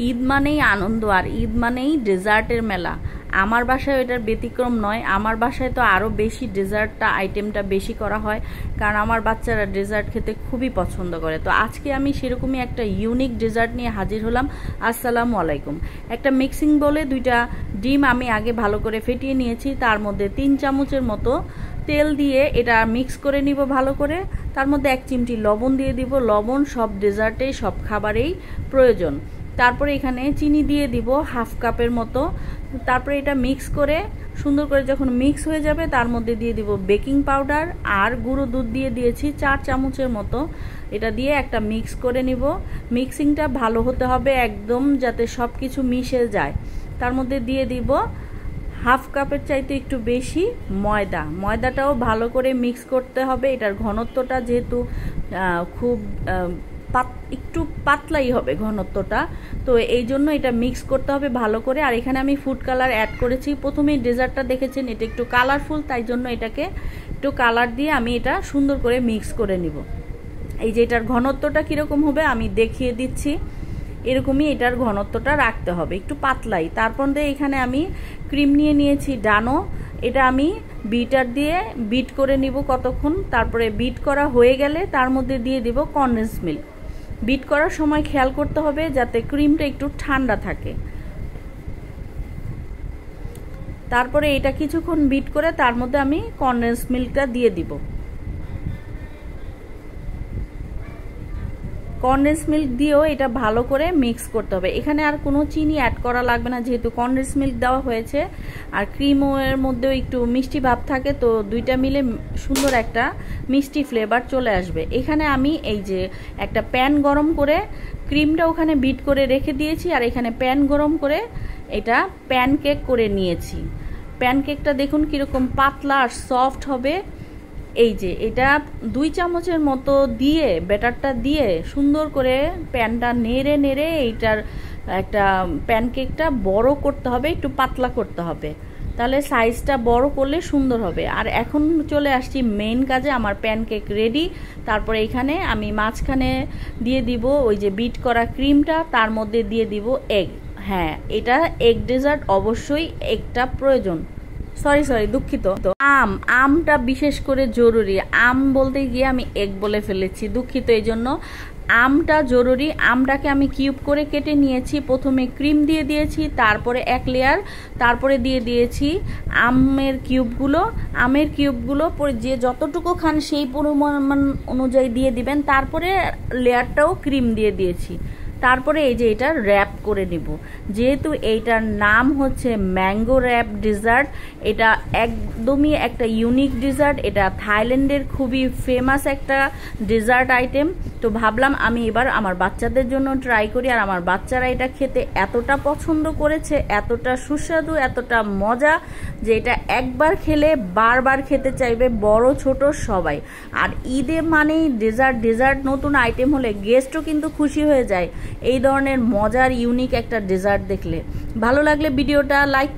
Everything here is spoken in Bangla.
ঈদ মানেই আনন্দ আর ঈদ মানেই ডেজার্টের মেলা। আমার বাসায় এটার ব্যতিক্রম নয়। আমার বাসায় তো আরও বেশি ডেজার্টটা আইটেমটা বেশি করা হয়, কারণ আমার বাচ্চারা ডেজার্ট খেতে খুবই পছন্দ করে। তো আজকে আমি সেরকমই একটা ইউনিক ডেজার্ট নিয়ে হাজির হলাম। আসসালামু আলাইকুম। একটা মিক্সিং বলে 2টা ডিম আমি আগে ভালো করে ফেটিয়ে নিয়েছি, তার মধ্যে 3 চামচের মতো তেল দিয়ে এটা মিক্স করে নিব ভালো করে। তার মধ্যে 1 চিমটি লবণ দিয়ে দিব। লবণ সব ডেজার্টে সব খাবারেই প্রয়োজন। তারপরে এখানে চিনি দিয়ে দিব 1/2 কাপের মতো। তারপরে এটা মিক্স করে সুন্দর করে যখন মিক্স হয়ে যাবে তার মধ্যে দিয়ে দিব বেকিং পাউডার আর গুঁড়ো দুধ দিয়ে দিয়েছি 4 চামচের মতো। এটা দিয়ে একটা মিক্স করে নিব। মিক্সিংটা ভালো হতে হবে একদম, যাতে সব কিছু মিশে যায়। তার মধ্যে দিয়ে দিব 1/2 কাপের চাইতে একটু বেশি ময়দা। ময়দাটাও ভালো করে মিক্স করতে হবে। এটার ঘনত্বটা যেহেতু খুব একটু পাতলাই হবে ঘনত্বটা, তো এই জন্য এটা মিক্স করতে হবে ভালো করে। আর এখানে আমি ফুড কালার অ্যাড করেছি। প্রথমেই ডেজার্টটা দেখেছেন এটা একটু কালারফুল, তাই জন্য এটাকে একটু কালার দিয়ে আমি এটা সুন্দর করে মিক্স করে নিব। এই যে এটার ঘনত্বটা কীরকম হবে আমি দেখিয়ে দিচ্ছি। এরকমই এটার ঘনত্বটা রাখতে হবে, একটু পাতলাই। তারপর দিয়ে এখানে আমি ক্রিম নিয়ে নিয়েছি ডানো। এটা আমি বিটার দিয়ে বিট করে নিব কতক্ষণ। তারপরে বিট করা হয়ে গেলে তার মধ্যে দিয়ে দিব কনডেন্স মিল্ক। বিট করার সময় খেয়াল করতে হবে যাতে ক্রিমটা একটু ঠান্ডা থাকে। তারপরে এটা কিছুক্ষণ বিট করে তার মধ্যে আমি কনডেন্স মিল্কটা দিয়ে দিব। কনডেন্স মিল্ক দিয়েও এটা ভালো করে মিক্স করতে হবে। এখানে আর কোনো চিনি অ্যাড করা লাগবে না, যেহেতু কনডেন্স মিল্ক দেওয়া হয়েছে। আর ক্রিমের মধ্যেও একটু মিষ্টি ভাব থাকে, তো দুইটা মিলে সুন্দর একটা মিষ্টি ফ্লেভার চলে আসবে। এখানে আমি এই যে একটা প্যান গরম করে ক্রিমটা ওখানে বিট করে রেখে দিয়েছি, আর এখানে প্যান গরম করে এটা প্যানকেক করে নিয়েছি। প্যানকেকটা দেখুন কীরকম পাতলা আর সফট হবে। এই যে এটা 2 চামচের মতো দিয়ে ব্যাটারটা দিয়ে সুন্দর করে প্যানটা নেড়ে নেড়ে এইটার একটা প্যানকেকটা বড় করতে হবে, একটু পাতলা করতে হবে, তাহলে সাইজটা বড় করলে সুন্দর হবে। আর এখন চলে আসছি মেইন কাজে। আমার প্যানকেক রেডি। তারপরে এখানে আমি মাঝখানে দিয়ে দিব ওই যে বিট করা ক্রিমটা, তার মধ্যে দিয়ে দিব এগ। হ্যাঁ, এটা এগ ডেজার্ট, অবশ্যই এগটা প্রয়োজন। সরি দুঃখিত। তো আমটা বিশেষ করে জরুরি। আম বলতে গিয়ে আমি এগ বলে ফেলেছি, দুঃখিত। এই জন্য আমটা জরুরি। আমটাকে আমি কিউব করে কেটে নিয়েছি। প্রথমে ক্রিম দিয়ে দিয়েছি, তারপরে 1 লেয়ার, তারপরে দিয়ে দিয়েছি আমের কিউবগুলো যে যতটুকু খান সেই পরিমাণ অনুযায়ী দিয়ে দিবেন। তারপরে লেয়ারটাও ক্রিম দিয়ে দিয়েছি। তারপরে এই যে এটা র্যাপ করে নিব। যেহেতু এইটার নাম হচ্ছে ম্যাঙ্গো র্যাপ ডেজার্ট, এটা একদমই একটা ইউনিক ডেজার্ট। এটা থাইল্যান্ডের খুবই ফেমাস একটা ডেজার্ট আইটেম। তো ভাবলাম আমি এবার আমার বাচ্চাদের জন্য ট্রাই করি। আর আমার বাচ্চারা এটা খেতে এতটা পছন্দ করেছে, এতটা সুস্বাদু, এতটা মজা, যে এটা একবার খেলে বারবার খেতে চাইবে, বড় ছোট সবাই। আর ঈদে মানেই ডেজার্ট নতুন আইটেম হলে গেস্টও কিন্তু খুশি হয়ে যায় এই ধরনের মজার ইউনিক একটা ডেজার্ট দেখলে। ভালো লাগলে ভিডিওটা লাইক